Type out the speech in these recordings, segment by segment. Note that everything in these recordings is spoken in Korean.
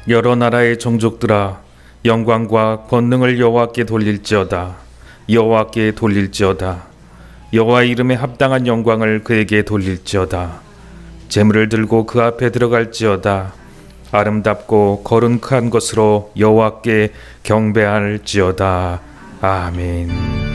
여러 나라의 종족들아 영광과 권능을 여호와께 돌릴지어다. 여호와께 돌릴지어다. 여호와의 이름에 합당한 영광을 그에게 돌릴지어다. 제물을 들고 그 앞에 들어갈지어다. 아름답고 거룩한 것으로 여호와께 경배할지어다. 아멘.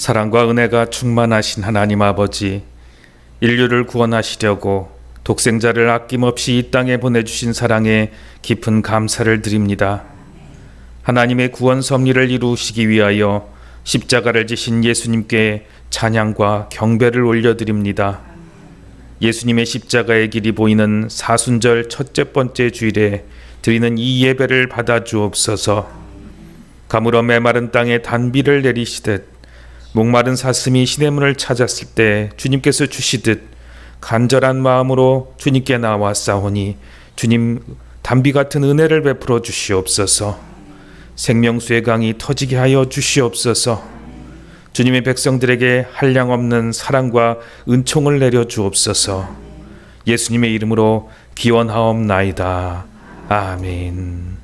사랑과 은혜가 충만하신 하나님 아버지, 인류를 구원하시려고 독생자를 아낌없이 이 땅에 보내주신 사랑에 깊은 감사를 드립니다. 하나님의 구원 섭리를 이루시기 위하여 십자가를 지신 예수님께 찬양과 경배를 올려드립니다. 예수님의 십자가의 길이 보이는 사순절 첫째 번째 주일에 드리는 이 예배를 받아 주옵소서. 가물어 메마른 땅에 단비를 내리시듯 목마른 사슴이 시냇물을 찾았을 때 주님께서 주시듯 간절한 마음으로 주님께 나왔사오니 주님 단비 같은 은혜를 베풀어 주시옵소서. 생명수의 강이 터지게 하여 주시옵소서. 주님의 백성들에게 한량없는 사랑과 은총을 내려 주옵소서. 예수님의 이름으로 기원하옵나이다. 아멘.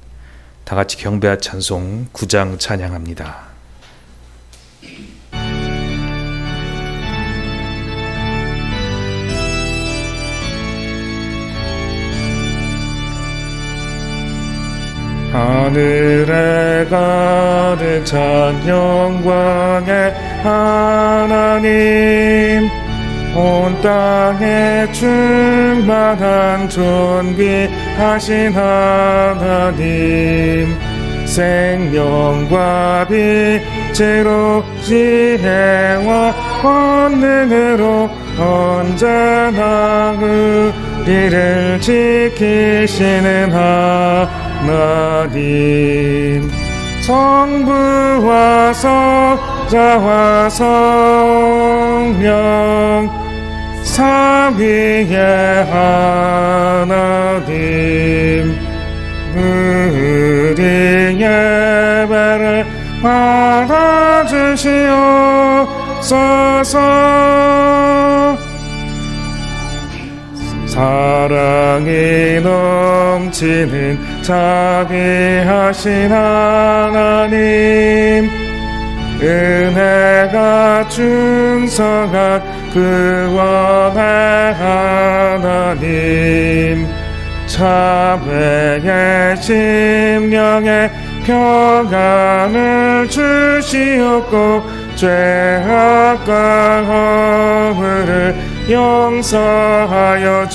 다 같이 경배와 찬송 9장 찬양합니다. 하늘에 가득 찬 영광의 하나님, 온 땅에 충만한 존귀하신 하나님, 생명과 빛으로 지혜와 권능으로 언제나 우리를 지키시는 하나님, 성부와 성자와 성령 삼위의 하나님, 우리 예배를 받아주시옵소서. 사랑이 넘치는 자비하신 하나님, 은혜가 충성한 구원의 하나님, 참회의 심령에 평안을 주시옵고 죄악과 허물을 용서하여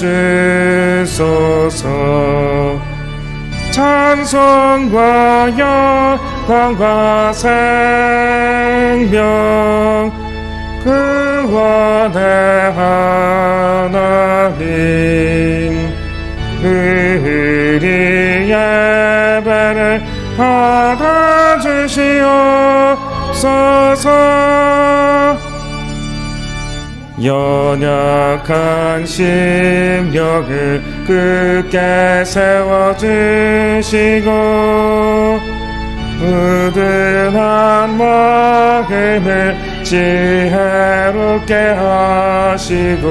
주소서. 찬송과 영광과 생명 구원의 하나님, 우리 예배를 받아주시옵소서. 연약한 심령을 굳게 세워주시고 우둔한 마음을 지혜롭게 하시고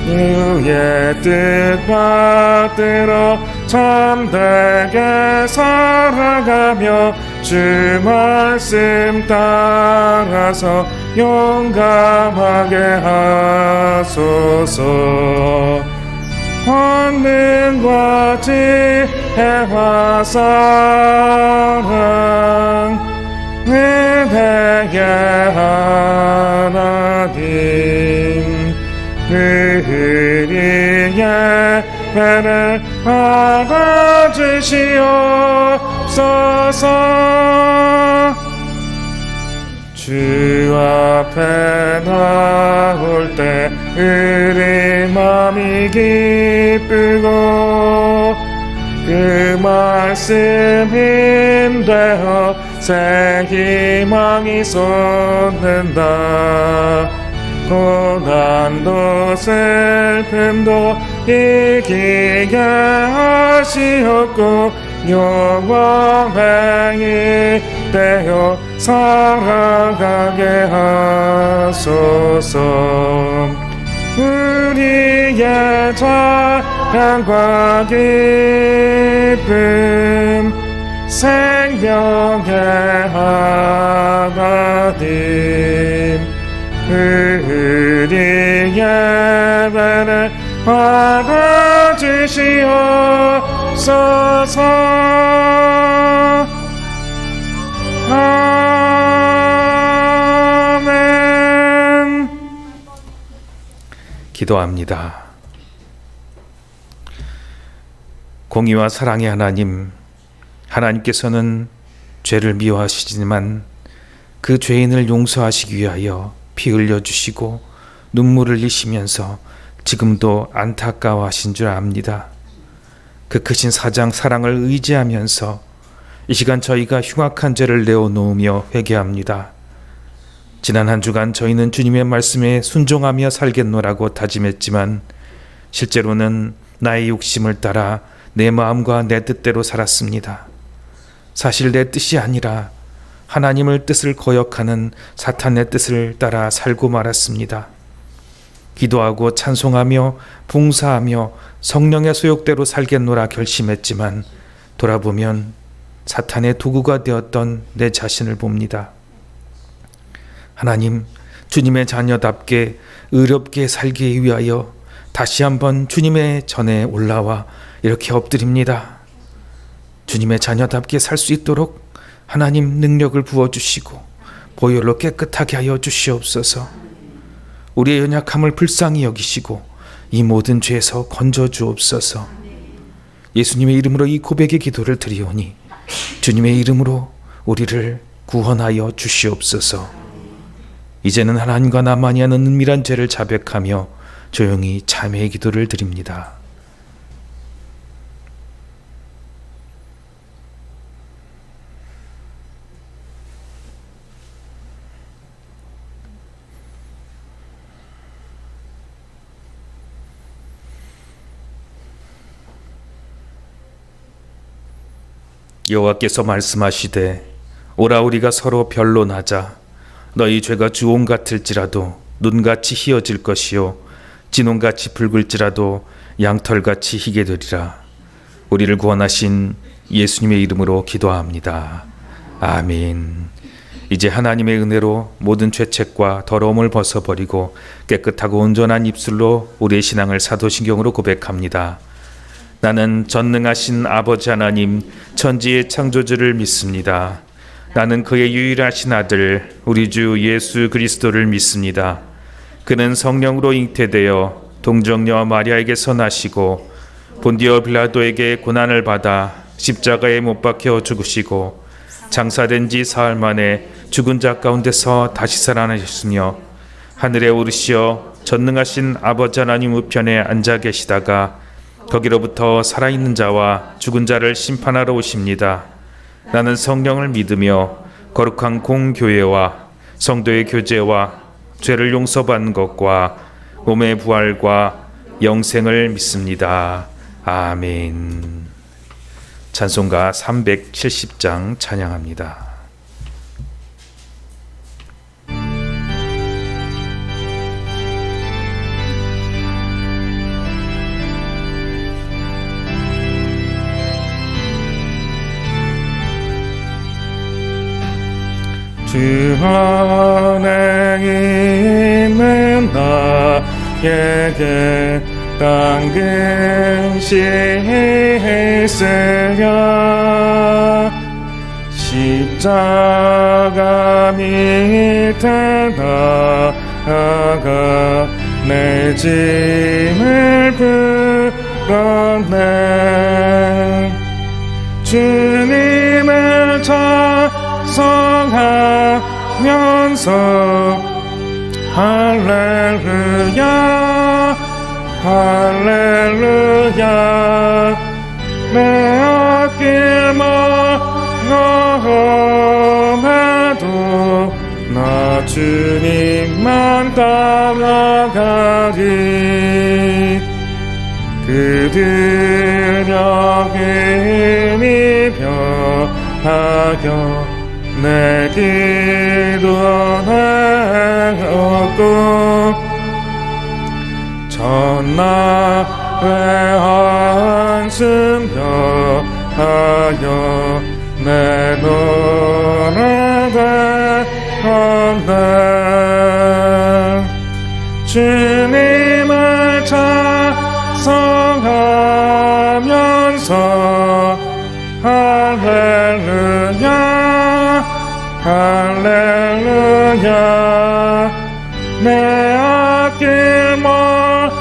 주의 뜻 받들어 참되게 살아가며 주 말씀 따라서 용감하게 하소서. 권능과 지혜와 사랑 은혜의 하나님, 우리 예배를 받아주시옵소서. 주 앞에 나올 때 우리 마음이 기쁘고 그 말씀 힘되어 새 희망이 솟는다. 고난도 슬픔도 이기게 하시었고 영광의 되어 살아가게 하소서. 우리의 찬양과 기쁨 생명의 하나님, 우리 예배를 받아주시옵소서. 아멘. 기도합니다. 공의와 사랑의 하나님, 하나님께서는 죄를 미워하시지만 그 죄인을 용서하시기 위하여 피 흘려주시고 눈물을 흘리시면서 지금도 안타까워하신 줄 압니다. 그 크신 사랑 사랑을 의지하면서 이 시간 저희가 흉악한 죄를 내어놓으며 회개합니다. 지난 한 주간 저희는 주님의 말씀에 순종하며 살겠노라고 다짐했지만 실제로는 나의 욕심을 따라 내 마음과 내 뜻대로 살았습니다. 사실 내 뜻이 아니라 하나님의 뜻을 거역하는 사탄의 뜻을 따라 살고 말았습니다. 기도하고 찬송하며 봉사하며 성령의 소욕대로 살겠노라 결심했지만 돌아보면 사탄의 도구가 되었던 내 자신을 봅니다. 하나님, 주님의 자녀답게 의롭게 살기 위하여 다시 한번 주님의 전에 올라와 이렇게 엎드립니다. 주님의 자녀답게 살 수 있도록 하나님 능력을 부어주시고 보혈로 깨끗하게 하여 주시옵소서. 우리의 연약함을 불쌍히 여기시고 이 모든 죄에서 건져 주옵소서. 예수님의 이름으로 이 고백의 기도를 드리오니 주님의 이름으로 우리를 구원하여 주시옵소서. 이제는 하나님과 나만이 하는 은밀한 죄를 자백하며 조용히 참회의 기도를 드립니다. 여호와께서 말씀하시되 오라 우리가 서로 변론하자. 너희 죄가 주홍 같을지라도 눈같이 희어질 것이요 진홍같이 붉을지라도 양털같이 희게 되리라. 우리를 구원하신 예수님의 이름으로 기도합니다. 아멘. 이제 하나님의 은혜로 모든 죄책과 더러움을 벗어버리고 깨끗하고 온전한 입술로 우리의 신앙을 사도신경으로 고백합니다. 나는 전능하신 아버지 하나님 천지의 창조주를 믿습니다. 나는 그의 유일하신 아들 우리 주 예수 그리스도를 믿습니다. 그는 성령으로 잉태되어 동정녀 마리아에게서 나시고 본디오 빌라도에게 고난을 받아 십자가에 못 박혀 죽으시고 장사된 지 사흘 만에 죽은 자 가운데서 다시 살아나셨으며 하늘에 오르시어 전능하신 아버지 하나님 우편에 앉아 계시다가 거기로부터 살아있는 자와 죽은 자를 심판하러 오십니다. 나는 성령을 믿으며 거룩한 공교회와 성도의 교제와 죄를 용서받는 것과 몸의 부활과 영생을 믿습니다. 아멘. 찬송가 370장 찬양합니다. 주 안에 있는 나에게 당근시 있으랴. 십자가 밑에 나아가 내 짐을 그러네 주님을 찬송하면서 할렐루야 할렐루야 내 앞길 멀어해도 나 주님만 따라가리 그들여 힘이 벼하여 내 기도 내었고 전날의 한숨 벼하여 내 노래 되었네 주님을 찬송하면서 할렐루야 할렐루야 내 앞길 멀어해도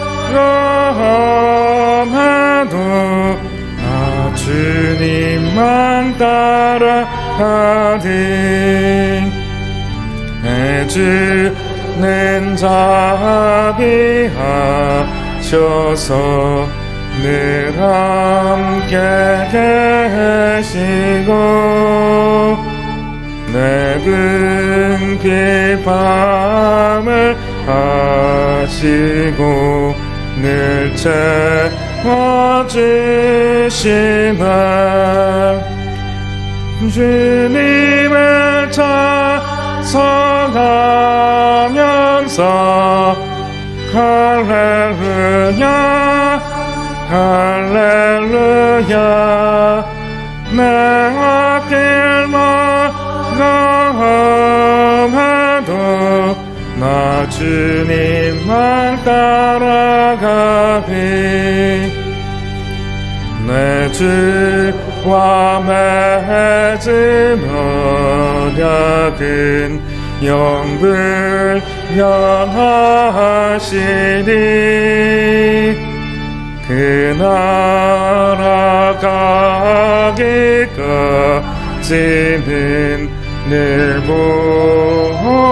나 주님만 따라가리 내 주는 자비하셔서 늘 함께 계시고 내근 비밤을 하시고 늘 채워주시네 주님을 찬송하면서 할렐루야 할렐루야 내 앞길 멀어해도 나 주님만 따라가리 내 주와 맺은 언약은 영불변하시니 그 나라 가기까지는 늘 보호하시네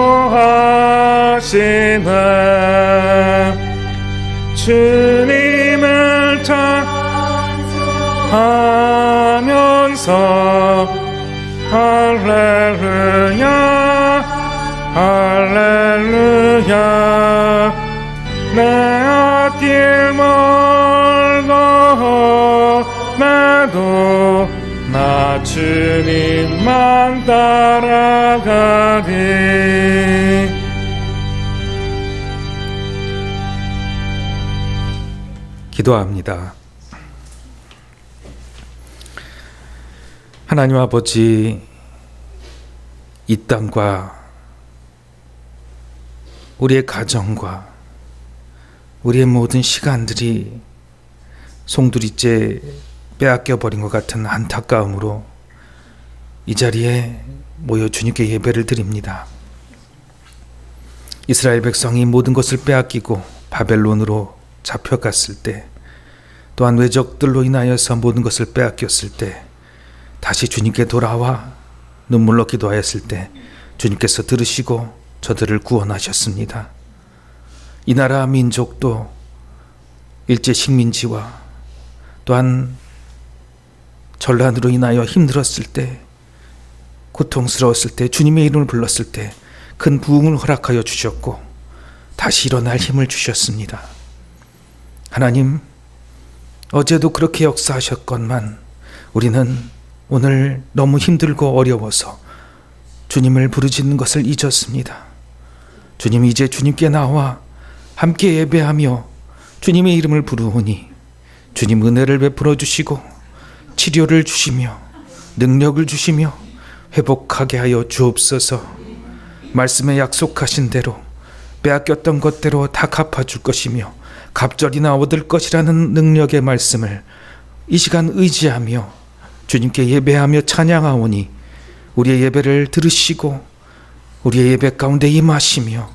주님을 찬송하면서 할렐루야 할렐루야 내 앞길 멀어해도 나 주님만 따라가리 기도합니다. 하나님 아버지, 이 땅과 우리의 가정과 우리의 모든 시간들이 송두리째 빼앗겨 버린 것 같은 안타까움으로 이 자리에 모여 주님께 예배를 드립니다. 이스라엘 백성이 모든 것을 빼앗기고 바벨론으로 잡혀갔을 때, 또한 외적들로 인하여서 모든 것을 빼앗겼을 때, 다시 주님께 돌아와 눈물로 기도하였을 때 주님께서 들으시고 저들을 구원하셨습니다. 이 나라 민족도 일제 식민지와 또한 전란으로 인하여 힘들었을 때, 고통스러웠을 때, 주님의 이름을 불렀을 때 큰 부흥을 허락하여 주셨고 다시 일어날 힘을 주셨습니다. 하나님, 어제도 그렇게 역사하셨건만 우리는 오늘 너무 힘들고 어려워서 주님을 부르짖는 것을 잊었습니다. 주님, 이제 주님께 나와 함께 예배하며 주님의 이름을 부르오니 주님 은혜를 베풀어 주시고 치료를 주시며 능력을 주시며 회복하게 하여 주옵소서. 말씀에 약속하신 대로 빼앗겼던 것대로 다 갚아줄 것이며 갑절이나 얻을 것이라는 능력의 말씀을 이 시간 의지하며 주님께 예배하며 찬양하오니 우리의 예배를 들으시고 우리의 예배 가운데 임하시며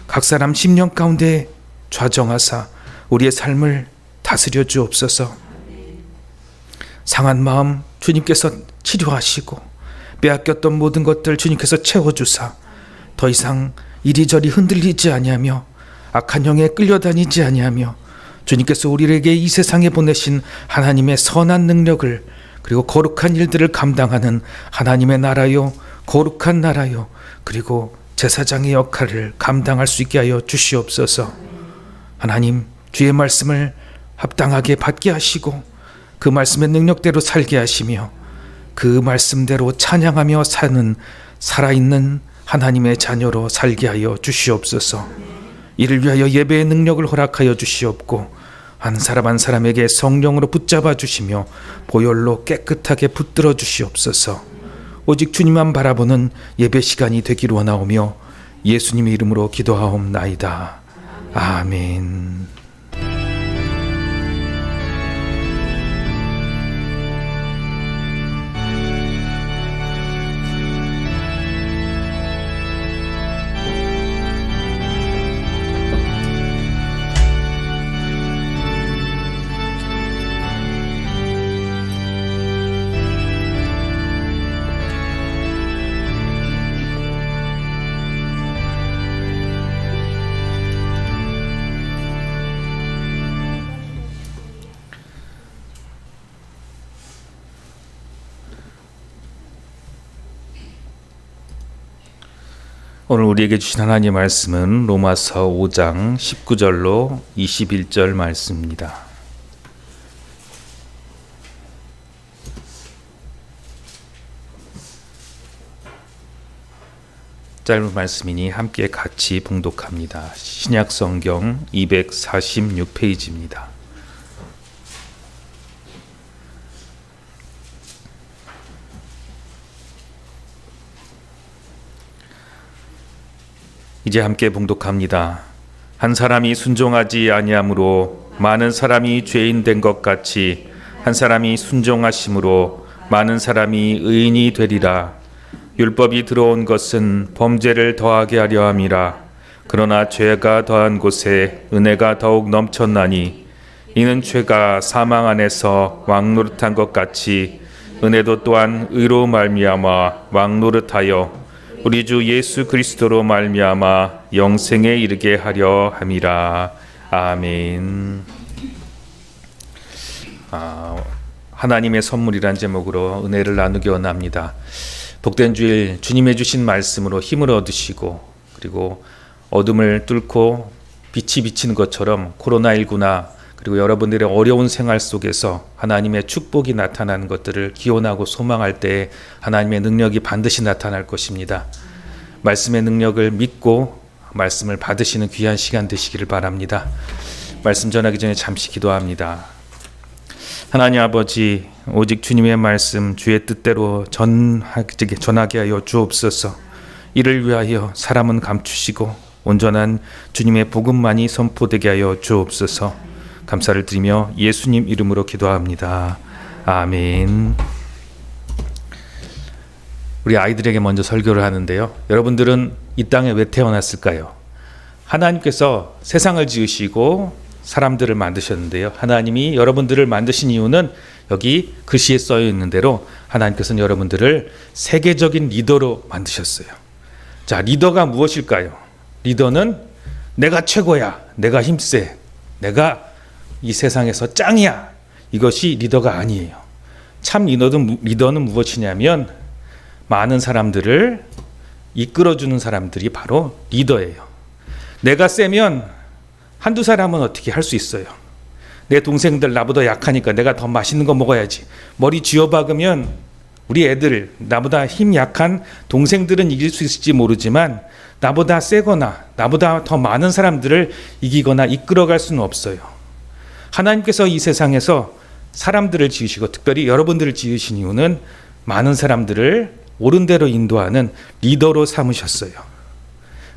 각 사람 심령 가운데 좌정하사 우리의 삶을 다스려 주옵소서. 상한 마음 주님께서 치료하시고 빼앗겼던 모든 것들 주님께서 채워주사 더 이상 이리저리 흔들리지 아니하며 악한 영에 끌려다니지 아니하며 주님께서 우리에게 이 세상에 보내신 하나님의 선한 능력을 그리고 거룩한 일들을 감당하는 하나님의 나라요 거룩한 나라요 그리고 제사장의 역할을 감당할 수 있게 하여 주시옵소서. 하나님 주의 말씀을 합당하게 받게 하시고 그 말씀의 능력대로 살게 하시며 그 말씀대로 찬양하며 사는 살아있는 하나님의 자녀로 살게 하여 주시옵소서. 이를 위하여 예배의 능력을 허락하여 주시옵고 한 사람 한 사람에게 성령으로 붙잡아 주시며 보혈로 깨끗하게 붙들어 주시옵소서. 오직 주님만 바라보는 예배 시간이 되기를 원하오며 예수님의 이름으로 기도하옵나이다. 아멘. 오늘 우리에게 주신 하나님의 말씀은 로마서 5장 19절로 21절 말씀입니다. 짧은 말씀이니 함께 같이 봉독합니다. 신약성경 246페이지입니다. 이제 함께 봉독합니다. 한 사람이 순종하지 아니함으로 많은 사람이 죄인 된 것 같이 한 사람이 순종하심으로 많은 사람이 의인이 되리라. 율법이 들어온 것은 범죄를 더하게 하려 함이라. 그러나 죄가 더한 곳에 은혜가 더욱 넘쳤나니 이는 죄가 사망 안에서 왕노릇한 것 같이 은혜도 또한 의로 말미암아 왕노릇하여 우리 주 예수 그리스도로 말미암아 영생에 이르게 하려 함이라. 아멘. 하나님의 선물이란 제목으로 은혜를 나누기 원합니다. 복된 주일 주님의 주신 말씀으로 힘을 얻으시고 그리고 어둠을 뚫고 빛이 비치는 것처럼 코로나19나 그리고 여러분들의 어려운 생활 속에서 하나님의 축복이 나타나는 것들을 기원하고 소망할 때 하나님의 능력이 반드시 나타날 것입니다. 말씀의 능력을 믿고 말씀을 받으시는 귀한 시간 되시기를 바랍니다. 말씀 전하기 전에 잠시 기도합니다. 하나님 아버지, 오직 주님의 말씀 주의 뜻대로 전하게 하여 주옵소서. 이를 위하여 사람은 감추시고 온전한 주님의 복음만이 선포되게 하여 주옵소서. 감사를 드리며 예수님 이름으로 기도합니다. 아멘. 우리 아이들에게 먼저 설교를 하는데요. 여러분들은 이 땅에 왜 태어났을까요? 하나님께서 세상을 지으시고 사람들을 만드셨는데요. 하나님이 여러분들을 만드신 이유는 여기 글씨에 써져 있는 대로 하나님께서는 여러분들을 세계적인 리더로 만드셨어요. 자, 리더가 무엇일까요? 리더는 내가 최고야, 내가 힘세, 내가 이 세상에서 짱이야. 이것이 리더가 아니에요. 참 리더는 무엇이냐면 많은 사람들을 이끌어주는 사람들이 바로 리더예요. 내가 세면 한두 사람은 어떻게 할 수 있어요. 내 동생들 나보다 약하니까 내가 더 맛있는 거 먹어야지. 머리 쥐어박으면 우리 애들, 나보다 힘 약한 동생들은 이길 수 있을지 모르지만 나보다 세거나 나보다 더 많은 사람들을 이기거나 이끌어갈 수는 없어요. 하나님께서 이 세상에서 사람들을 지으시고 특별히 여러분들을 지으신 이유는 많은 사람들을 옳은 대로 인도하는 리더로 삼으셨어요.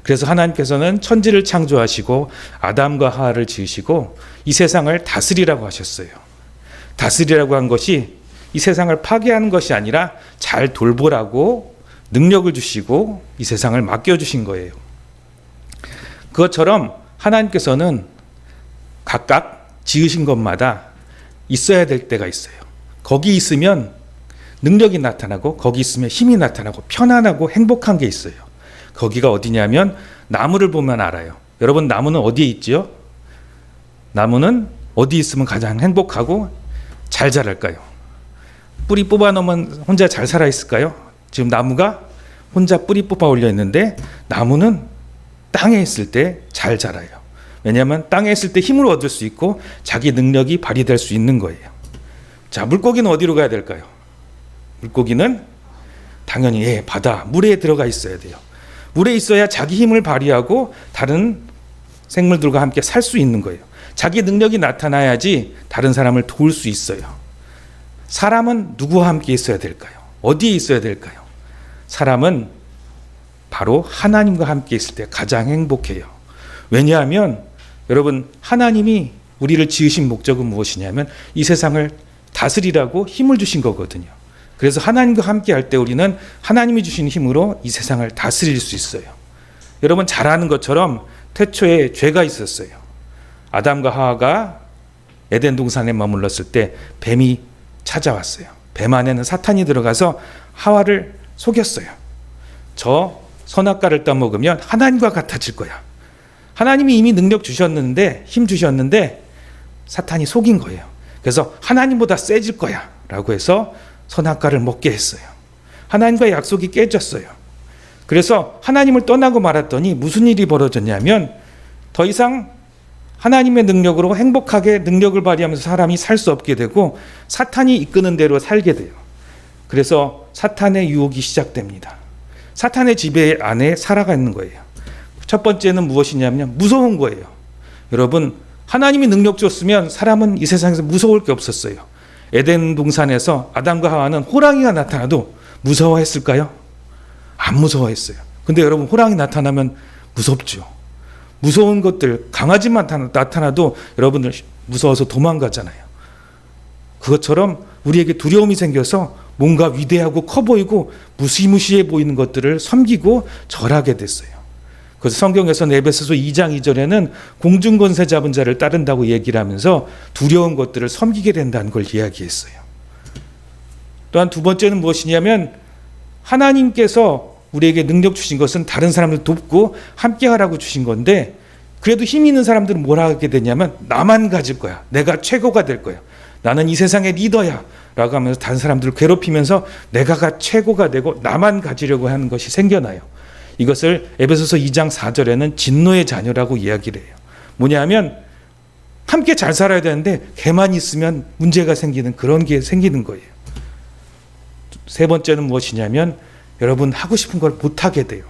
그래서 하나님께서는 천지를 창조하시고 아담과 하와를 지으시고 이 세상을 다스리라고 하셨어요. 다스리라고 한 것이 이 세상을 파괴하는 것이 아니라 잘 돌보라고 능력을 주시고 이 세상을 맡겨주신 거예요. 그것처럼 하나님께서는 각각 지으신 것마다 있어야 될 때가 있어요. 거기 있으면 능력이 나타나고 거기 있으면 힘이 나타나고 편안하고 행복한 게 있어요. 거기가 어디냐면 나무를 보면 알아요. 여러분 나무는 어디에 있지요? 나무는 어디 있으면 가장 행복하고 잘 자랄까요? 뿌리 뽑아 놓으면 혼자 잘 살아 있을까요? 지금 나무가 혼자 뿌리 뽑아 올려 있는데 나무는 땅에 있을 때 잘 자라요. 왜냐하면 땅에 있을 때 힘을 얻을 수 있고 자기 능력이 발휘될 수 있는 거예요. 자, 물고기는 어디로 가야 될까요? 물고기는 당연히 바다, 물에 들어가 있어야 돼요. 물에 있어야 자기 힘을 발휘하고 다른 생물들과 함께 살 수 있는 거예요. 자기 능력이 나타나야지 다른 사람을 도울 수 있어요. 사람은 누구와 함께 있어야 될까요? 어디에 있어야 될까요? 사람은 바로 하나님과 함께 있을 때 가장 행복해요. 왜냐하면 여러분 하나님이 우리를 지으신 목적은 무엇이냐면 이 세상을 다스리라고 힘을 주신 거거든요. 그래서 하나님과 함께 할 때 우리는 하나님이 주신 힘으로 이 세상을 다스릴 수 있어요. 여러분 잘 아는 것처럼 태초에 죄가 있었어요. 아담과 하와가 에덴 동산에 머물렀을 때 뱀이 찾아왔어요. 뱀 안에는 사탄이 들어가서 하와를 속였어요. 저 선악과를 따먹으면 하나님과 같아질 거야. 하나님이 이미 능력 주셨는데 힘 주셨는데 사탄이 속인 거예요. 그래서 하나님보다 세질 거야 라고 해서 선악과를 먹게 했어요. 하나님과의 약속이 깨졌어요. 그래서 하나님을 떠나고 말았더니 무슨 일이 벌어졌냐면 더 이상 하나님의 능력으로 행복하게 능력을 발휘하면서 사람이 살 수 없게 되고 사탄이 이끄는 대로 살게 돼요. 그래서 사탄의 유혹이 시작됩니다. 사탄의 지배 안에 살아가 있는 거예요. 첫 번째는 무엇이냐면 무서운 거예요. 여러분 하나님이 능력 줬으면 사람은 이 세상에서 무서울 게 없었어요. 에덴 동산에서 아담과 하와는 호랑이가 나타나도 무서워했을까요? 안 무서워했어요. 근데 여러분 호랑이 나타나면 무섭죠. 무서운 것들 강아지만 나타나도 여러분들 무서워서 도망가잖아요. 그것처럼 우리에게 두려움이 생겨서 뭔가 위대하고 커 보이고 무시무시해 보이는 것들을 섬기고 절하게 됐어요. 그래서 성경에서는 에베소서 2장 2절에는 공중권세 잡은 자를 따른다고 얘기를 하면서 두려운 것들을 섬기게 된다는 걸 이야기했어요. 또한 두 번째는 무엇이냐면 하나님께서 우리에게 능력 주신 것은 다른 사람을 돕고 함께 하라고 주신 건데 그래도 힘 있는 사람들은 뭘 하게 되냐면 나만 가질 거야. 내가 최고가 될 거야. 나는 이 세상의 리더야 라고 하면서 다른 사람들을 괴롭히면서 내가 최고가 되고 나만 가지려고 하는 것이 생겨나요. 이것을 에베소서 2장 4절에는 진노의 자녀라고 이야기를 해요. 뭐냐면 함께 잘 살아야 되는데 걔만 있으면 문제가 생기는 그런 게 생기는 거예요. 세 번째는 무엇이냐면 여러분 하고 싶은 걸 못하게 돼요.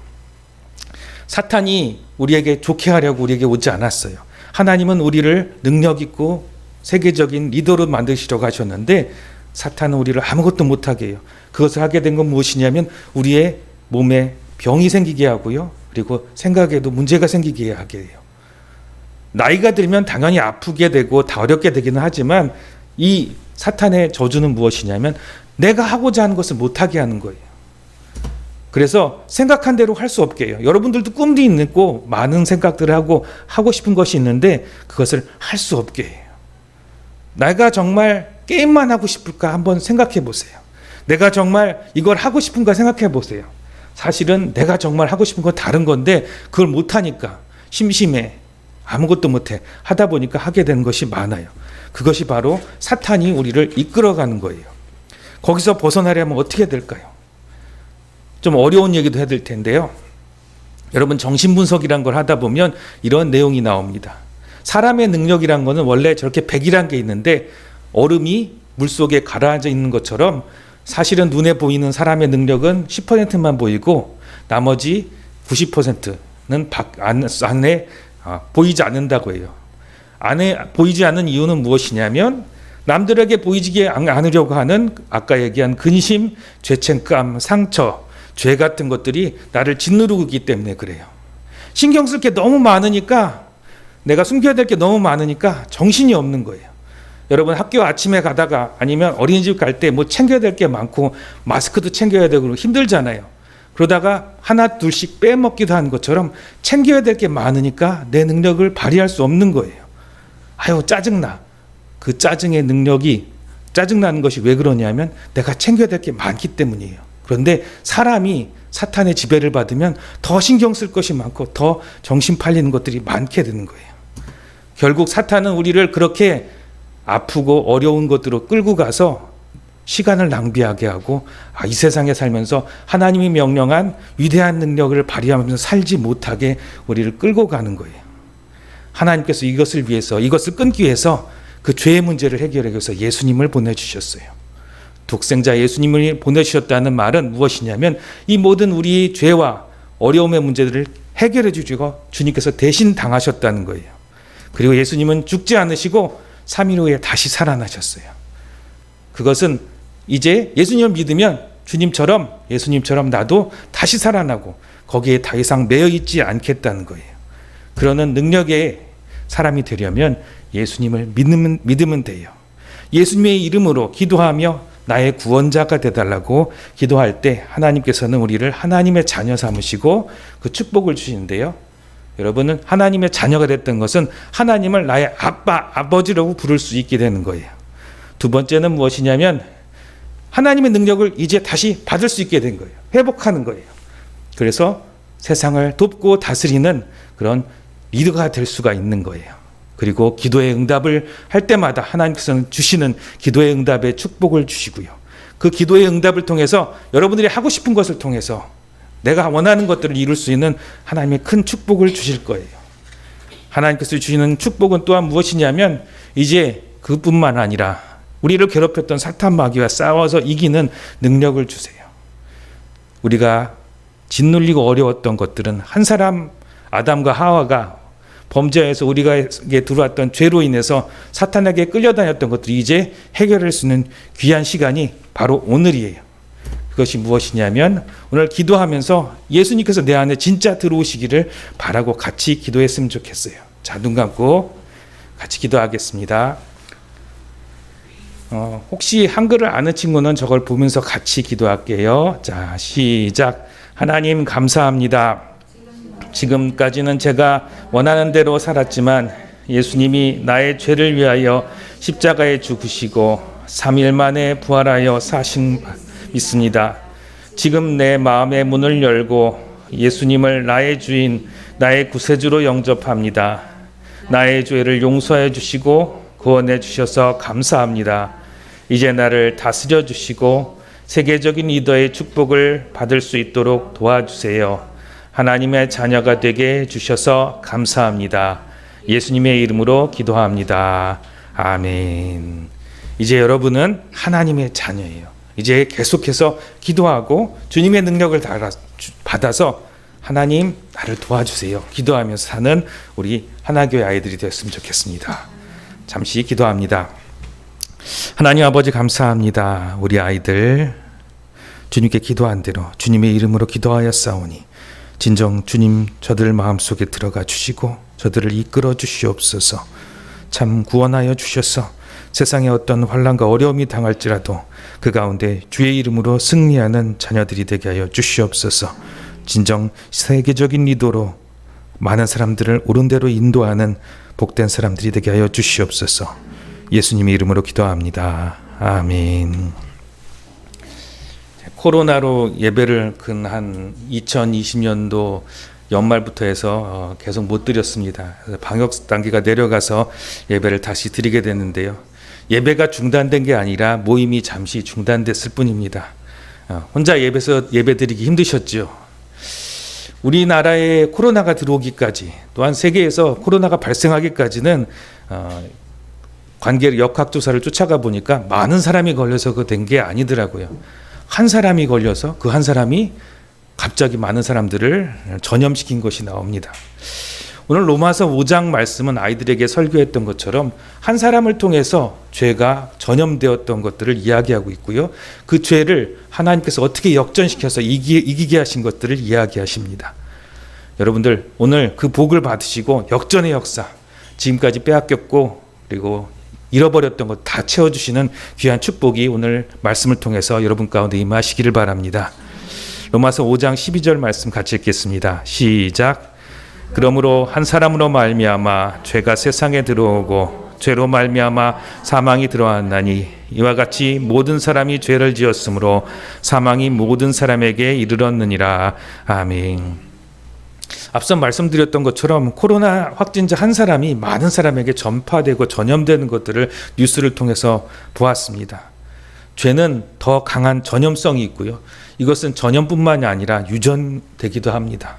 사탄이 우리에게 좋게 하려고 우리에게 오지 않았어요. 하나님은 우리를 능력 있고 세계적인 리더로 만드시려고 하셨는데 사탄은 우리를 아무것도 못하게 해요. 그것을 하게 된 건 무엇이냐면 우리의 몸에 병이 생기게 하고요. 그리고 생각에도 문제가 생기게 하게 해요. 나이가 들면 당연히 아프게 되고 다 어렵게 되기는 하지만 이 사탄의 저주는 무엇이냐면 내가 하고자 하는 것을 못하게 하는 거예요. 그래서 생각한 대로 할 수 없게 해요. 여러분들도 꿈도 있고 많은 생각들을 하고 싶은 것이 있는데 그것을 할 수 없게 해요. 내가 정말 게임만 하고 싶을까 한번 생각해 보세요. 내가 정말 이걸 하고 싶은가 생각해 보세요. 사실은 내가 정말 하고 싶은 건 다른 건데 그걸 못하니까 심심해. 아무것도 못해. 하다 보니까 하게 되는 것이 많아요. 그것이 바로 사탄이 우리를 이끌어가는 거예요. 거기서 벗어나려면 어떻게 될까요? 좀 어려운 얘기도 해야 될 텐데요. 여러분 정신분석이란 걸 하다 보면 이런 내용이 나옵니다. 사람의 능력이란 거는 원래 저렇게 백이란 게 있는데 얼음이 물속에 가라앉아 있는 것처럼 사실은 눈에 보이는 사람의 능력은 10%만 보이고 나머지 90%는 안에 보이지 않는다고 해요. 안에 보이지 않는 이유는 무엇이냐면 남들에게 보이지 않으려고 하는 아까 얘기한 근심, 죄책감, 상처, 죄 같은 것들이 나를 짓누르고 있기 때문에 그래요. 신경 쓸 게 너무 많으니까 내가 숨겨야 될 게 너무 많으니까 정신이 없는 거예요. 여러분 학교 아침에 가다가 아니면 어린이집 갈 때 뭐 챙겨야 될 게 많고 마스크도 챙겨야 되고 힘들잖아요. 그러다가 하나 둘씩 빼먹기도 하는 것처럼 챙겨야 될 게 많으니까 내 능력을 발휘할 수 없는 거예요. 아유 짜증나. 그 짜증의 능력이 짜증나는 것이 왜 그러냐면 내가 챙겨야 될 게 많기 때문이에요. 그런데 사람이 사탄의 지배를 받으면 더 신경 쓸 것이 많고 더 정신 팔리는 것들이 많게 되는 거예요. 결국 사탄은 우리를 그렇게 아프고 어려운 것들로 끌고 가서 시간을 낭비하게 하고 이 세상에 살면서 하나님이 명령한 위대한 능력을 발휘하면서 살지 못하게 우리를 끌고 가는 거예요. 하나님께서 이것을 위해서, 이것을 끊기 위해서 그 죄의 문제를 해결하기 위해서 예수님을 보내주셨어요. 독생자 예수님을 보내주셨다는 말은 무엇이냐면 이 모든 우리 죄와 어려움의 문제들을 해결해 주시고 주님께서 대신 당하셨다는 거예요. 그리고 예수님은 죽지 않으시고 3일 후에 다시 살아나셨어요. 그것은 이제 예수님을 믿으면 예수님처럼 나도 다시 살아나고 거기에 더 이상 매여 있지 않겠다는 거예요. 그러는 능력의 사람이 되려면 예수님을 믿으면 돼요. 예수님의 이름으로 기도하며 나의 구원자가 되달라고 기도할 때 하나님께서는 우리를 하나님의 자녀 삼으시고 그 축복을 주시는데요. 여러분은 하나님의 자녀가 됐던 것은 하나님을 나의 아빠, 아버지라고 부를 수 있게 되는 거예요. 두 번째는 무엇이냐면 하나님의 능력을 이제 다시 받을 수 있게 된 거예요. 회복하는 거예요. 그래서 세상을 돕고 다스리는 그런 리더가 될 수가 있는 거예요. 그리고 기도의 응답을 할 때마다 하나님께서는 주시는 기도의 응답의 축복을 주시고요. 그 기도의 응답을 통해서 여러분들이 하고 싶은 것을 통해서 내가 원하는 것들을 이룰 수 있는 하나님의 큰 축복을 주실 거예요. 하나님께서 주시는 축복은 또한 무엇이냐면 이제 그뿐만 아니라 우리를 괴롭혔던 사탄 마귀와 싸워서 이기는 능력을 주세요. 우리가 짓눌리고 어려웠던 것들은 한 사람 아담과 하와가 범죄에서 우리에게 들어왔던 죄로 인해서 사탄에게 끌려다녔던 것들이 이제 해결할 수 있는 귀한 시간이 바로 오늘이에요. 그것이 무엇이냐면 오늘 기도하면서 예수님께서 내 안에 진짜 들어오시기를 바라고 같이 기도했으면 좋겠어요. 자, 눈 감고 같이 기도하겠습니다. 혹시 한글을 아는 친구는 저걸 보면서 같이 기도할게요. 자, 시작. 하나님 감사합니다. 지금까지는 제가 원하는 대로 살았지만 예수님이 나의 죄를 위하여 십자가에 죽으시고 3일 만에 부활하여 사신 믿습니다. 지금 내 마음의 문을 열고 예수님을 나의 주인, 나의 구세주로 영접합니다. 나의 죄를 용서해 주시고 구원해 주셔서 감사합니다. 이제 나를 다스려 주시고 세계적인 리더의 축복을 받을 수 있도록 도와주세요. 하나님의 자녀가 되게 해주셔서 감사합니다. 예수님의 이름으로 기도합니다. 아멘. 이제 여러분은 하나님의 자녀예요. 이제 계속해서 기도하고 주님의 능력을 받아서 하나님 나를 도와주세요. 기도하면서 사는 우리 하나교회 아이들이 되었으면 좋겠습니다. 잠시 기도합니다. 하나님 아버지 감사합니다. 우리 아이들 주님께 기도한 대로 주님의 이름으로 기도하였사오니 진정 주님 저들 마음속에 들어가 주시고 저들을 이끌어 주시옵소서. 참 구원하여 주셔서 세상에 어떤 환난과 어려움이 당할지라도 그 가운데 주의 이름으로 승리하는 자녀들이 되게 하여 주시옵소서. 진정 세계적인 리더로 많은 사람들을 옳은 대로 인도하는 복된 사람들이 되게 하여 주시옵소서. 예수님의 이름으로 기도합니다. 아멘. 코로나로 예배를 한 2020년도 연말부터 해서 계속 못 드렸습니다. 방역 단계가 내려가서 예배를 다시 드리게 됐는데요. 예배가 중단된 게 아니라 모임이 잠시 중단됐을 뿐입니다. 혼자 예배 드리기 힘드셨죠? 우리나라에 코로나가 들어오기까지 또한 세계에서 코로나가 발생하기까지는 관계 역학조사를 쫓아가 보니까 많은 사람이 걸려서 그 된 게 아니더라고요. 한 사람이 걸려서 그 한 사람이 갑자기 많은 사람들을 전염시킨 것이 나옵니다. 오늘 로마서 5장 말씀은 아이들에게 설교했던 것처럼 한 사람을 통해서 죄가 전염되었던 것들을 이야기하고 있고요. 그 죄를 하나님께서 어떻게 역전시켜서 이기게 하신 것들을 이야기하십니다. 여러분들 오늘 그 복을 받으시고 역전의 역사, 지금까지 빼앗겼고 그리고 잃어버렸던 것 다 채워주시는 귀한 축복이 오늘 말씀을 통해서 여러분 가운데 임하시기를 바랍니다. 로마서 5장 12절 말씀 같이 읽겠습니다. 시작. 그러므로 한 사람으로 말미암아 죄가 세상에 들어오고 죄로 말미암아 사망이 들어왔나니 이와 같이 모든 사람이 죄를 지었으므로 사망이 모든 사람에게 이르렀느니라. 아멘. 앞서 말씀드렸던 것처럼 코로나 확진자 한 사람이 많은 사람에게 전파되고 전염되는 것들을 뉴스를 통해서 보았습니다. 죄는 더 강한 전염성이 있고요. 이것은 전염뿐만이 아니라 유전되기도 합니다.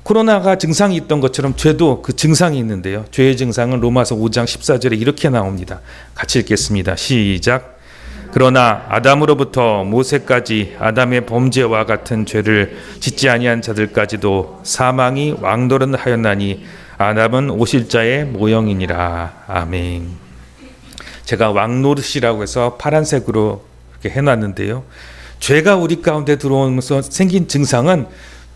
코로나가 증상이 있던 것처럼 죄도 그 증상이 있는데요. 죄의 증상은 로마서 5장 14절에 이렇게 나옵니다. 같이 읽겠습니다. 시작. 그러나 아담으로부터 모세까지 아담의 범죄와 같은 죄를 짓지 아니한 자들까지도 사망이 왕노릇하였나니 아담은 오실자의 모형이니라. 아멘. 제가 왕노릇이라고 해서 파란색으로 이렇게 해놨는데요. 죄가 우리 가운데 들어오면서 생긴 증상은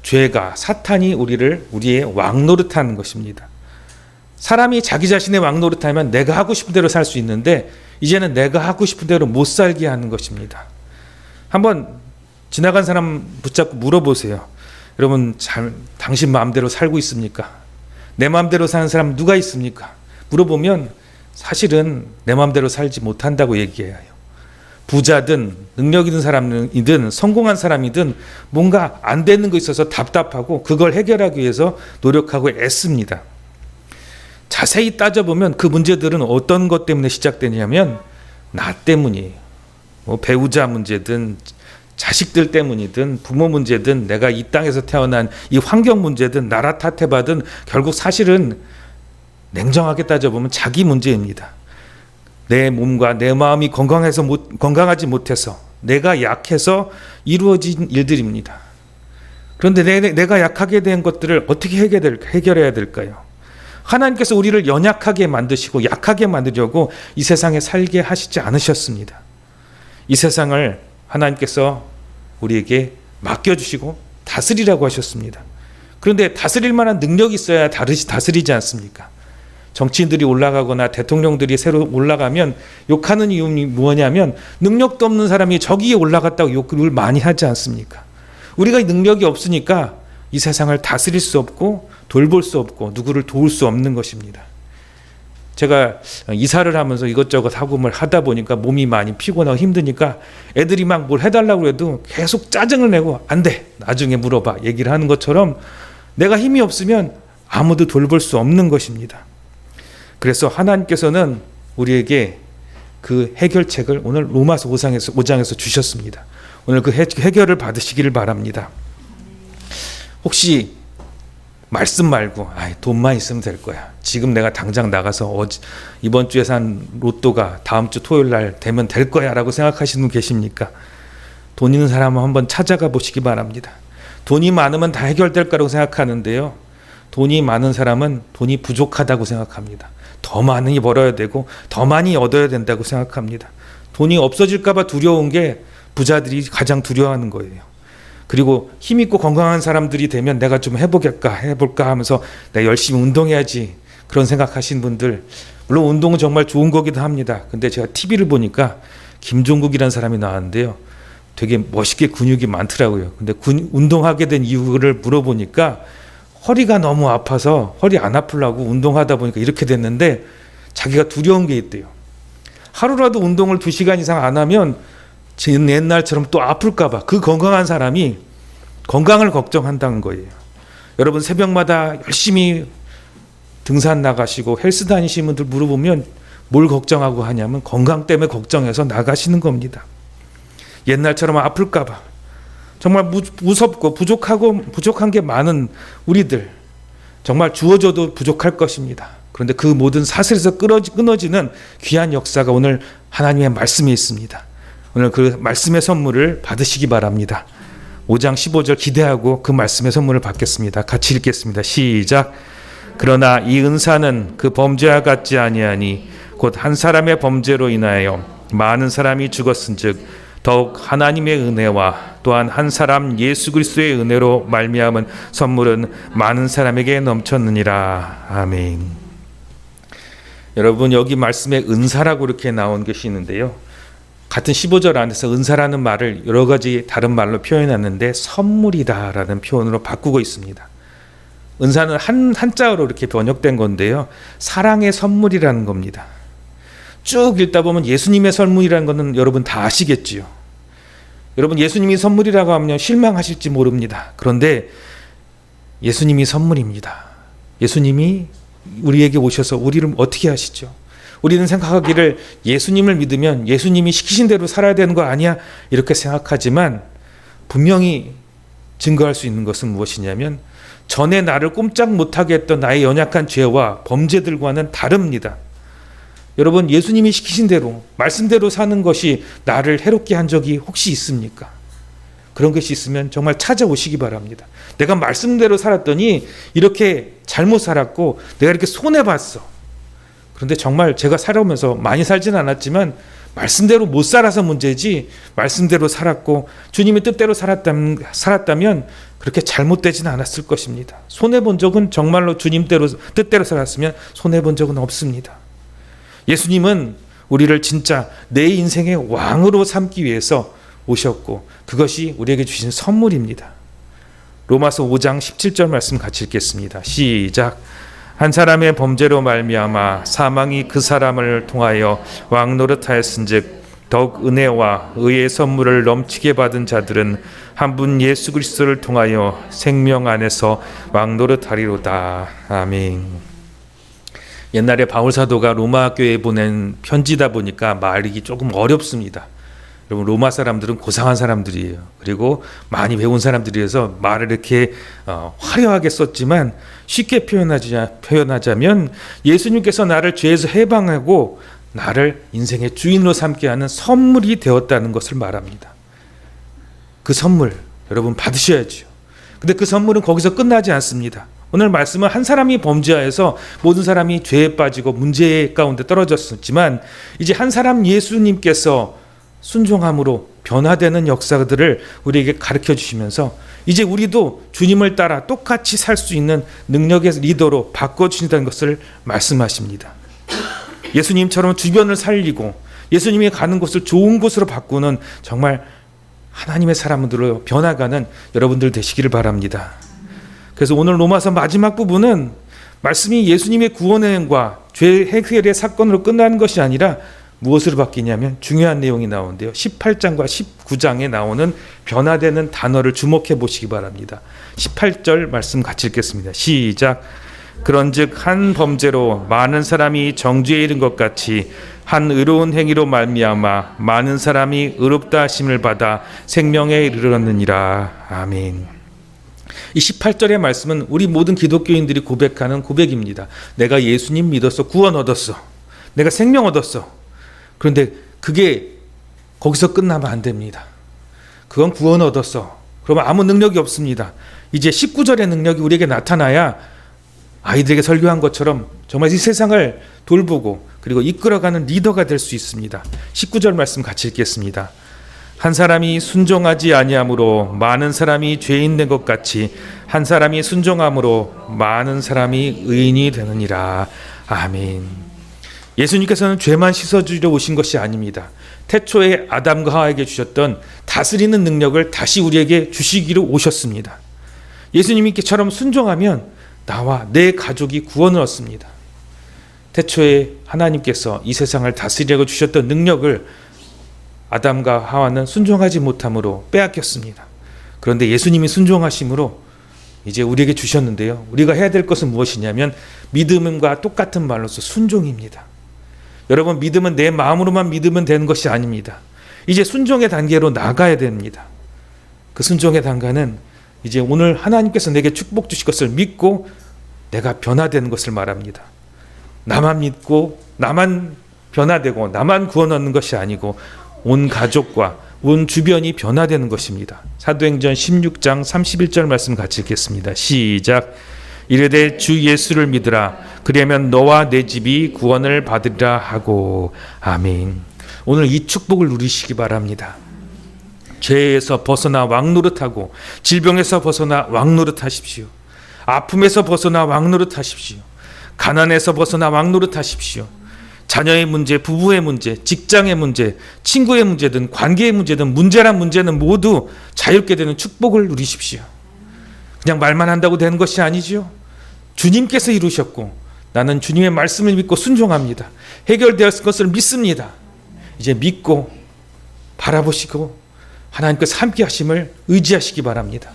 죄가 사탄이 우리의 왕노릇하는 것입니다. 사람이 자기 자신의 왕노릇하면 내가 하고 싶은 대로 살 수 있는데 이제는 내가 하고 싶은 대로 못 살게 하는 것입니다. 한번 지나간 사람 붙잡고 물어보세요. 여러분 당신 마음대로 살고 있습니까? 내 마음대로 사는 사람 누가 있습니까? 물어보면 사실은 내 마음대로 살지 못한다고 얘기해요. 부자든 능력 있는 사람이든 성공한 사람이든 뭔가 안 되는 거 있어서 답답하고 그걸 해결하기 위해서 노력하고 애씁니다. 자세히 따져보면 그 문제들은 어떤 것 때문에 시작되냐면 나 때문이에요. 뭐 배우자 문제든 자식들 때문이든 부모 문제든 내가 이 땅에서 태어난 이 환경 문제든 나라 탓해받은 결국 사실은 냉정하게 따져보면 자기 문제입니다. 내 몸과 내 마음이 건강하지 못해서 내가 약해서 이루어진 일들입니다. 그런데 내가 약하게 된 것들을 어떻게 해결해야 될까요? 하나님께서 우리를 연약하게 만드시고 약하게 만들려고 이 세상에 살게 하시지 않으셨습니다. 이 세상을 하나님께서 우리에게 맡겨주시고 다스리라고 하셨습니다. 그런데 다스릴 만한 능력이 있어야 다스리지 않습니까? 정치인들이 올라가거나 대통령들이 새로 올라가면 욕하는 이유는 뭐냐면 능력도 없는 사람이 저기에 올라갔다고 욕을 많이 하지 않습니까? 우리가 능력이 없으니까 이 세상을 다스릴 수 없고 돌볼 수 없고 누구를 도울 수 없는 것입니다. 제가 이사를 하면서 이것저것 하고 뭘 하다 보니까 몸이 많이 피곤하고 힘드니까 애들이 막 뭘 해달라고 해도 계속 짜증을 내고 안 돼, 나중에 물어봐 얘기를 하는 것처럼 내가 힘이 없으면 아무도 돌볼 수 없는 것입니다. 그래서 하나님께서는 우리에게 그 해결책을 오늘 로마서 5장에서 주셨습니다. 오늘 그 해결을 받으시기를 바랍니다. 혹시 말씀 말고 돈만 있으면 될 거야. 지금 내가 당장 나가서 이번 주에 산 로또가 다음 주 토요일 날 되면 될 거야 라고 생각하시는 분 계십니까? 돈 있는 사람은 한번 찾아가 보시기 바랍니다. 돈이 많으면 다 해결될 거라고 생각하는데요. 돈이 많은 사람은 돈이 부족하다고 생각합니다. 더 많이 벌어야 되고 더 많이 얻어야 된다고 생각합니다. 돈이 없어질까 봐 두려운 게 부자들이 가장 두려워하는 거예요. 그리고 힘있고 건강한 사람들이 되면 내가 좀 해볼까 하면서 내가 열심히 운동해야지 그런 생각하시는 분들, 물론 운동은 정말 좋은 거기도 합니다. 근데 제가 TV를 보니까 김종국이라는 사람이 나왔는데요. 되게 멋있게 근육이 많더라고요. 근데 운동하게 된 이유를 물어보니까 허리가 너무 아파서 허리 안 아프려고 운동하다 보니까 이렇게 됐는데 자기가 두려운 게 있대요. 하루라도 운동을 2시간 이상 안 하면 옛날처럼 또 아플까 봐 그 건강한 사람이 건강을 걱정한다는 거예요. 여러분 새벽마다 열심히 등산 나가시고 헬스 다니시는 분들 물어보면 뭘 걱정하고 하냐면 건강 때문에 걱정해서 나가시는 겁니다. 옛날처럼 아플까 봐 정말 무섭고 부족한 게 많은 우리들, 정말 주어져도 부족할 것입니다. 그런데 그 모든 사슬에서 끊어지는 귀한 역사가 오늘 하나님의 말씀에 있습니다. 오늘 그 말씀의 선물을 받으시기 바랍니다. 5장 15절 기대하고 그 말씀의 선물을 받겠습니다. 같이 읽겠습니다. 시작. 그러나 이 은사는 그 범죄와 같지 아니하니 곧 한 사람의 범죄로 인하여 많은 사람이 죽었은즉 더욱 하나님의 은혜와 또한 한 사람 예수 그리스도의 은혜로 말미암은 선물은 많은 사람에게 넘쳤느니라. 아멘. 여러분 여기 말씀에 은사라고 이렇게 나온 것이 있는데요. 같은 15절 안에서 은사라는 말을 여러 가지 다른 말로 표현했는데 선물이다라는 표현으로 바꾸고 있습니다. 은사는 한자어로 이렇게 번역된 건데요. 사랑의 선물이라는 겁니다. 쭉 읽다 보면 예수님의 선물이라는 것은 여러분 다 아시겠지요. 여러분 예수님이 선물이라고 하면 실망하실지 모릅니다. 그런데 예수님이 선물입니다. 예수님이 우리에게 오셔서 우리를 어떻게 하시죠? 우리는 생각하기를 예수님을 믿으면 예수님이 시키신 대로 살아야 되는 거 아니야? 이렇게 생각하지만 분명히 증거할 수 있는 것은 무엇이냐면 전에 나를 꼼짝 못하게 했던 나의 연약한 죄와 범죄들과는 다릅니다. 여러분 예수님이 시키신 대로 말씀대로 사는 것이 나를 해롭게 한 적이 혹시 있습니까? 그런 것이 있으면 정말 찾아오시기 바랍니다. 내가 말씀대로 살았더니 이렇게 잘못 살았고 내가 이렇게 손해봤어. 그런데 정말 제가 살아오면서 많이 살지는 않았지만 말씀대로 못 살아서 문제지 말씀대로 살았고 주님의 뜻대로 살았다면 그렇게 잘못되지는 않았을 것입니다. 손해본 적은 정말로 주님 뜻대로 살았으면 손해본 적은 없습니다. 예수님은 우리를 진짜 내 인생의 왕으로 삼기 위해서 오셨고 그것이 우리에게 주신 선물입니다. 로마서 5장 17절 말씀 같이 읽겠습니다. 시작. 한 사람의 범죄로 말미암아 사망이 그 사람을 통하여 왕노릇하였은즉 더욱 은혜와 의의 선물을 넘치게 받은 자들은 한 분 예수 그리스도를 통하여 생명 안에서 왕노릇하리로다. 아멘. 옛날에 바울 사도가 로마 교회에 보낸 편지다 보니까 말이 조금 어렵습니다. 여러분 로마 사람들은 고상한 사람들이에요. 그리고 많이 배운 사람들이어서 말을 이렇게 화려하게 썼지만 쉽게 표현하자면 예수님께서 나를 죄에서 해방하고 나를 인생의 주인으로 삼게 하는 선물이 되었다는 것을 말합니다. 그 선물 여러분 받으셔야죠. 근데 그 선물은 거기서 끝나지 않습니다. 오늘 말씀은 한 사람이 범죄하여서 모든 사람이 죄에 빠지고 문제 가운데 떨어졌지만 이제 한 사람 예수님께서 순종함으로 변화되는 역사들을 우리에게 가르쳐 주시면서 이제 우리도 주님을 따라 똑같이 살 수 있는 능력의 리더로 바꿔주신다는 것을 말씀하십니다. 예수님처럼 주변을 살리고 예수님이 가는 곳을 좋은 곳으로 바꾸는 정말 하나님의 사람들로 변화가는 여러분들 되시기를 바랍니다. 그래서 오늘 로마서 마지막 부분은 말씀이 예수님의 구원의 행과 죄 해결의 사건으로 끝나는 것이 아니라 무엇으로 바뀌냐면 중요한 내용이 나오는데요. 18장과 19장에 나오는 변화되는 단어를 주목해 보시기 바랍니다. 18절 말씀 같이 읽겠습니다. 시작. 그런즉 한 범죄로 많은 사람이 정죄에 이른 것 같이 한 의로운 행위로 말미암아 많은 사람이 의롭다 하심을 받아 생명에 이르렀느니라. 아멘. 이 18절의 말씀은 우리 모든 기독교인들이 고백하는 고백입니다. 내가 예수님 믿었어. 구원 얻었어. 내가 생명 얻었어. 그런데 그게 거기서 끝나면 안 됩니다. 그건 구원 얻었어. 그러면 아무 능력이 없습니다. 이제 19절의 능력이 우리에게 나타나야 아이들에게 설교한 것처럼 정말 이 세상을 돌보고 그리고 이끌어가는 리더가 될 수 있습니다. 19절 말씀 같이 읽겠습니다. 한 사람이 순종하지 아니함으로 많은 사람이 죄인 된 것 같이 한 사람이 순종함으로 많은 사람이 의인이 되느니라. 아멘. 예수님께서는 죄만 씻어주려 오신 것이 아닙니다. 태초에 아담과 하와에게 주셨던 다스리는 능력을 다시 우리에게 주시기로 오셨습니다. 예수님께처럼 순종하면 나와 내 가족이 구원을 얻습니다. 태초에 하나님께서 이 세상을 다스리려고 주셨던 능력을 아담과 하와는 순종하지 못함으로 빼앗겼습니다. 그런데 예수님이 순종하심으로 이제 우리에게 주셨는데요. 우리가 해야 될 것은 무엇이냐면 믿음과 똑같은 말로서 순종입니다. 여러분 믿음은 내 마음으로만 믿으면 되는 것이 아닙니다. 이제 순종의 단계로 나가야 됩니다. 그 순종의 단계는 이제 오늘 하나님께서 내게 축복 주실 것을 믿고 내가 변화되는 것을 말합니다. 나만 믿고 나만 변화되고 나만 구원 얻는 것이 아니고 온 가족과 온 주변이 변화되는 것입니다. 사도행전 16장 31절 말씀 같이 읽겠습니다. 시작. 이르되 주 예수를 믿으라. 그리하면 너와 내 집이 구원을 받으리라 하고. 아멘. 오늘 이 축복을 누리시기 바랍니다. 죄에서 벗어나 왕노릇하고 질병에서 벗어나 왕노릇하십시오. 아픔에서 벗어나 왕노릇하십시오. 가난에서 벗어나 왕노릇하십시오. 자녀의 문제, 부부의 문제, 직장의 문제, 친구의 문제든 관계의 문제든 문제란 문제는 모두 자유롭게 되는 축복을 누리십시오. 그냥 말만 한다고 되는 것이 아니죠. 주님께서 이루셨고 나는 주님의 말씀을 믿고 순종합니다. 해결되었을 것을 믿습니다. 이제 믿고 바라보시고 하나님께서 함께 하심을 의지하시기 바랍니다.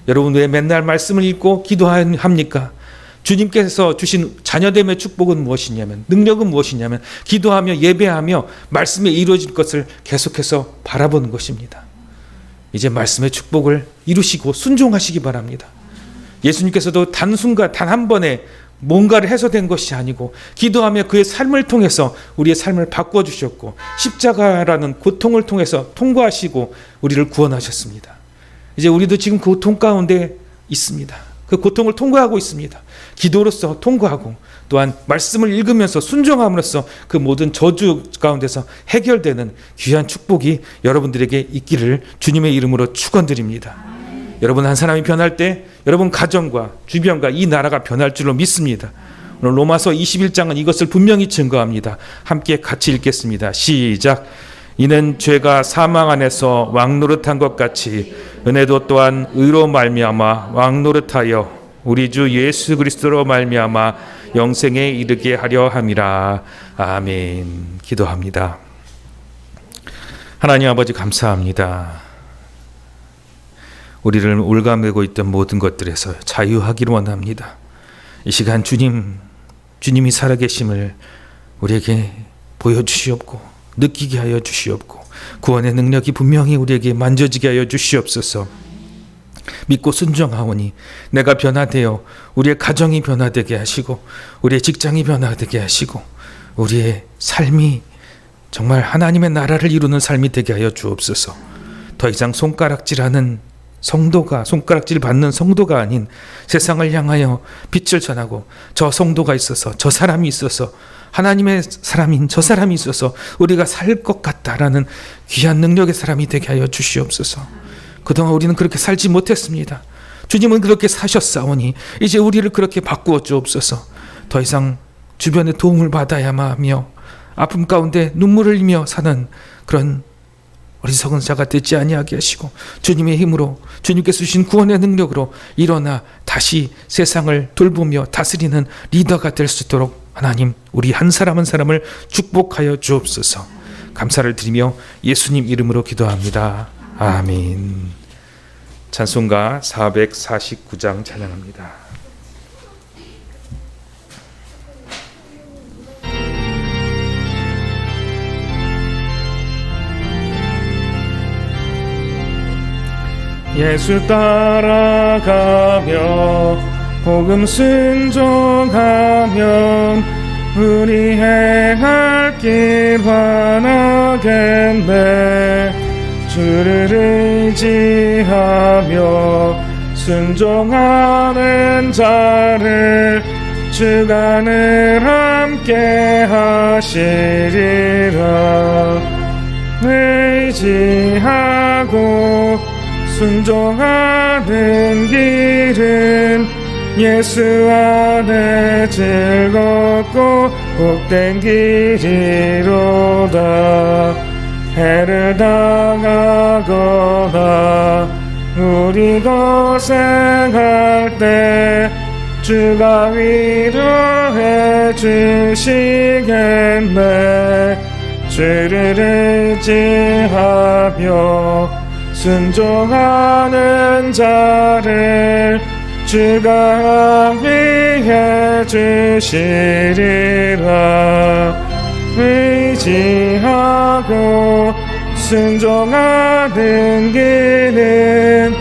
여러분 왜 맨날 말씀을 읽고 기도합니까? 주님께서 주신 자녀됨의 축복은 무엇이냐면, 능력은 무엇이냐면 기도하며 예배하며 말씀에 이루어질 것을 계속해서 바라보는 것입니다. 이제 말씀의 축복을 이루시고 순종하시기 바랍니다. 예수님께서도 단순간 단 한 번에 뭔가를 해소된 것이 아니고 기도하며 그의 삶을 통해서 우리의 삶을 바꿔주셨고 십자가라는 고통을 통해서 통과하시고 우리를 구원하셨습니다. 이제 우리도 지금 그 고통 가운데 있습니다. 그 고통을 통과하고 있습니다. 기도로서 통과하고 또한 말씀을 읽으면서 순종함으로써 그 모든 저주 가운데서 해결되는 귀한 축복이 여러분들에게 있기를 주님의 이름으로 축원드립니다. 여러분 한 사람이 변할 때 여러분 가정과 주변과 이 나라가 변할 줄로 믿습니다. 오늘 로마서 21장은 이것을 분명히 증거합니다. 함께 같이 읽겠습니다. 시작. 이는 죄가 사망 안에서 왕노릇한 것 같이 은혜도 또한 의로 말미암아 왕노릇하여 우리 주 예수 그리스도로 말미암아 영생에 이르게 하려 함이라. 아멘. 기도합니다. 하나님 아버지 감사합니다. 우리를 올가매고 있던 모든 것들에서 자유하기를 원합니다. 이 시간 주님이 살아계심을 우리에게 보여주시옵고 느끼게 하여 주시옵고 구원의 능력이 분명히 우리에게 만져지게 하여 주시옵소서. 믿고 순종하오니 내가 변화되어 우리의 가정이 변화되게 하시고 우리의 직장이 변화되게 하시고 우리의 삶이 정말 하나님의 나라를 이루는 삶이 되게 하여 주옵소서. 더 이상 손가락질하는 성도가, 손가락질 받는 성도가 아닌 세상을 향하여 빛을 전하고 저 성도가 있어서 저 사람이 있어서 하나님의 사람인 저 사람이 있어서 우리가 살 것 같다라는 귀한 능력의 사람이 되게 하여 주시옵소서. 그동안 우리는 그렇게 살지 못했습니다. 주님은 그렇게 사셨사오니 이제 우리를 그렇게 바꾸어 주옵소서. 더 이상 주변의 도움을 받아야만 하며 아픔 가운데 눈물을 흘리며 사는 그런 어리석은 자가 되지 아니하게 하시고 주님의 힘으로 주님께서 주신 구원의 능력으로 일어나 다시 세상을 돌보며 다스리는 리더가 될 수 있도록 하나님 우리 한 사람 한 사람을 축복하여 주옵소서. 감사를 드리며 예수님 이름으로 기도합니다. 아멘. 찬송가 449장 찬양합니다. 예수 따라가며 복음 순종하면 우리 행할 길 환하겠네. 주를 의지하며 순종하는 자를 주가 늘 함께 하시리라. 의지하고 순종하는 길은 예수 안에 즐겁고 복된 길이로다. 해를 당하거나 우리 고생할 때 주가 위로해 주시겠네. 주를 의지하며 순종하는 자를 주가 위해 주시리라. 의지하고 순종하는 길은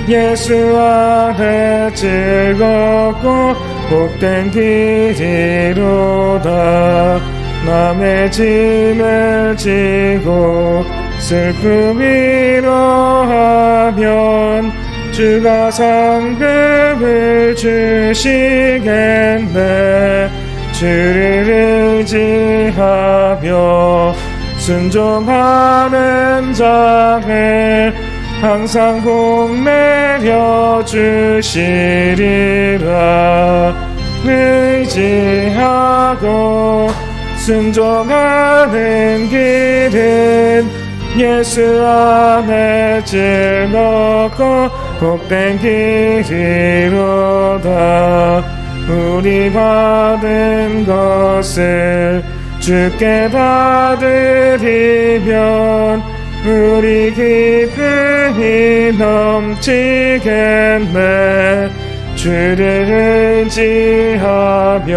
예수 안에 즐겁고 복된 길이로다. 남의 짐을 지고 슬픔 위로하면 주가 상급을 주시겠네. 주를 의지하며 순종하는 자를 항상 복내려 주시리라. 의지하고 순종하는 길은 예수 안에 즐겁고 복된 길이로다. 우리 받은 것을 주께 받으리면 우리 기쁨이 넘치겠네. 주를 의지하며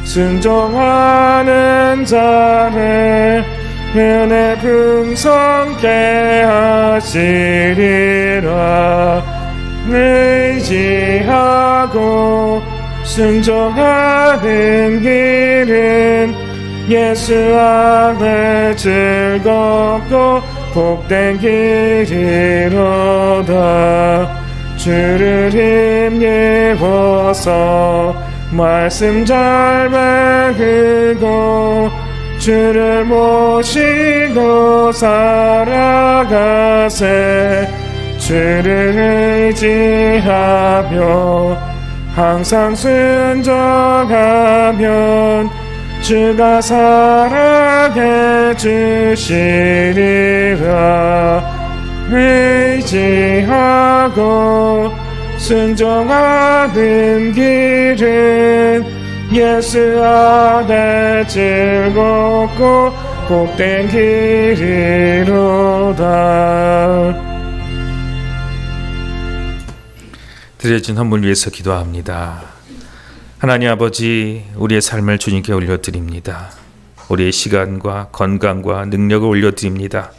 순종하는 자를 은혜 풍성케 하시리라. 의지하고 순종하는 길은 예수 안에 즐겁고 복된 길이로다. 주를 힘입어서 말씀 잘 배우고 주를 모시고 살아가세. 주를 의지하며 항상 순종하면 주가 살아게 주시리라. 의지하고 순종하는 길은 예수 안에 즐겁고 복된 길이로다. 드려진 헌물 위해서 기도합니다. 하나님 아버지, 우리의 삶을 주님께 올려드립니다. 우리의 시간과 건강과 능력을 올려드립니다.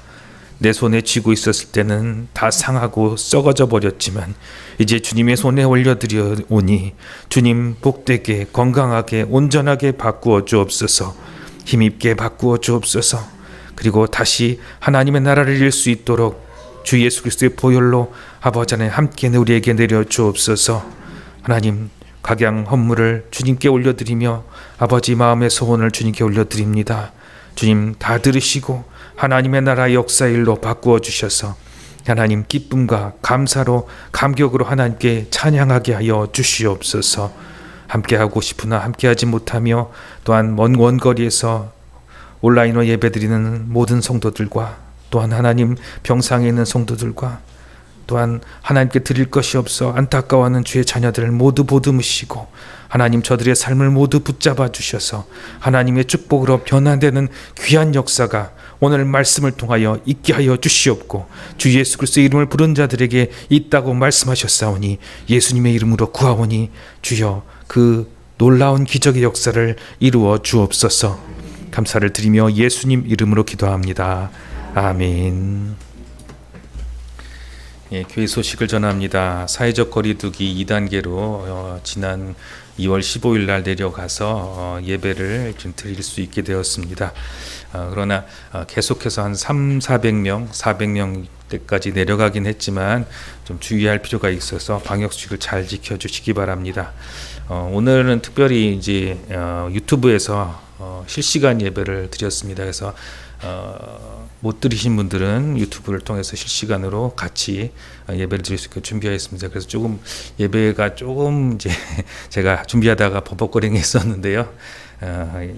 내 손에 쥐고 있었을 때는 다 상하고 썩어져 버렸지만 이제 주님의 손에 올려드려오니 주님 복되게 건강하게 온전하게 바꾸어 주옵소서. 힘있게 바꾸어 주옵소서. 그리고 다시 하나님의 나라를 이룰 수 있도록 주 예수 그리스도의 보혈로 아버지 안에 함께 우리에게 내려 주옵소서. 하나님, 각양 헌물을 주님께 올려드리며 아버지 마음의 소원을 주님께 올려드립니다. 주님 다 들으시고 하나님의 나라의 역사 일로 바꾸어 주셔서 하나님 기쁨과 감사로 감격으로 하나님께 찬양하게 하여 주시옵소서. 함께하고 싶으나 함께하지 못하며 또한 먼 원거리에서 온라인으로 예배드리는 모든 성도들과 또한 하나님 병상에 있는 성도들과 또한 하나님께 드릴 것이 없어 안타까워하는 주의 자녀들을 모두 보듬으시고 하나님 저들의 삶을 모두 붙잡아 주셔서 하나님의 축복으로 변화되는 귀한 역사가 오늘 말씀을 통하여 있게 하여 주시옵고 주 예수 그리스도의 이름을 부른 자들에게 있다고 말씀하셨사오니 예수님의 이름으로 구하오니 주여 그 놀라운 기적의 역사를 이루어 주옵소서. 감사를 드리며 예수님 이름으로 기도합니다. 아멘. 예, 교회 소식을 전합니다. 사회적 거리두기 2단계로 지난 2월 15일 날 내려가서 예배를 좀 드릴 수 있게 되었습니다. 그러나 계속해서 한 300~400명, 400명대까지 내려가긴 했지만 좀 주의할 필요가 있어서 방역수칙을 잘 지켜주시기 바랍니다. 오늘은 특별히 이제 유튜브에서 실시간 예배를 드렸습니다. 그래서 못 들으신 분들은 유튜브를 통해서 실시간으로 같이 예배를 드릴 수 있게 준비하였습니다. 그래서 조금 예배가 조금 이제 제가 준비하다가 버벅거리게 했었는데요.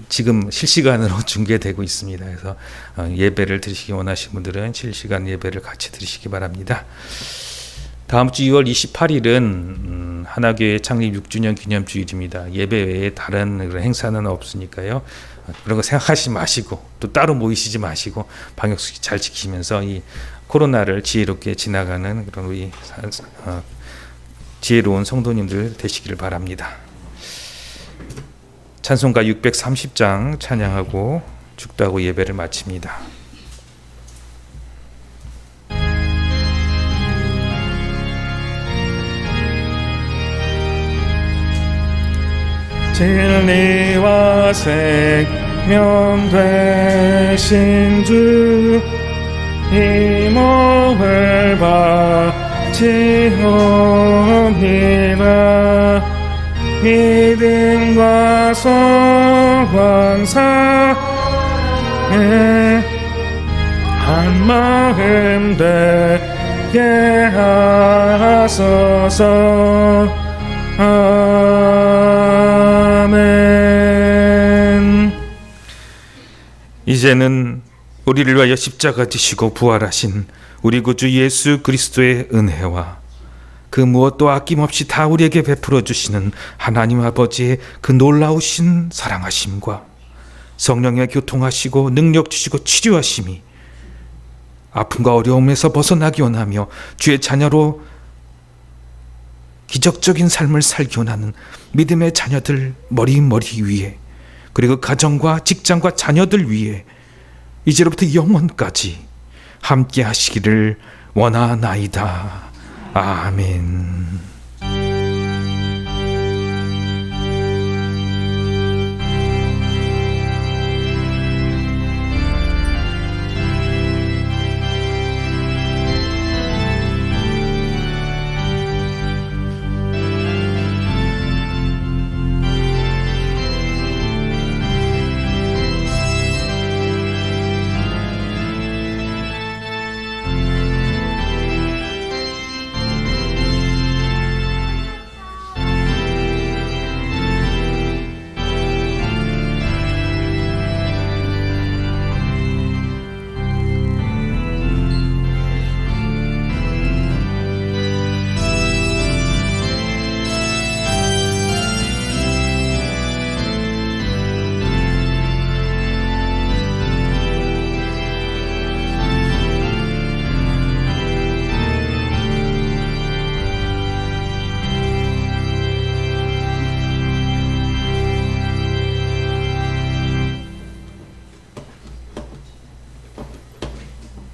지금 실시간으로 중계되고 있습니다. 그래서 예배를 드리시기 원하시는 분들은 실시간 예배를 같이 드리시기 바랍니다. 다음 주 2월 28일은 하나교회 창립 6주년 기념주일입니다. 예배 외에 다른 그런 행사는 없으니까요. 그런 거 생각하지 마시고 또 따로 모이시지 마시고 방역수칙 잘 지키면서 이 코로나를 지혜롭게 지나가는 그런 우리 지혜로운 성도님들 되시기를 바랍니다. 찬송가 630장 찬양하고 축도하고 예배를 마칩니다. 진리와 생명 되신 주 이 몸을 바치옵니다. 믿음과 소망 사에 한 마음 되게 하소서. 아멘. 이제는 우리를 위하여 십자가 지시고 부활하신 우리 구주 예수 그리스도의 은혜와 그 무엇도 아낌없이 다 우리에게 베풀어 주시는 하나님 아버지의 그 놀라우신 사랑하심과 성령의 교통하시고 능력 주시고 치료하심이 아픔과 어려움에서 벗어나기 원하며 주의 자녀로 기적적인 삶을 살기 원하는 믿음의 자녀들 머리 위에, 그리고 가정과 직장과 자녀들 위에 이제로부터 영원까지 함께 하시기를 원하나이다. 아멘.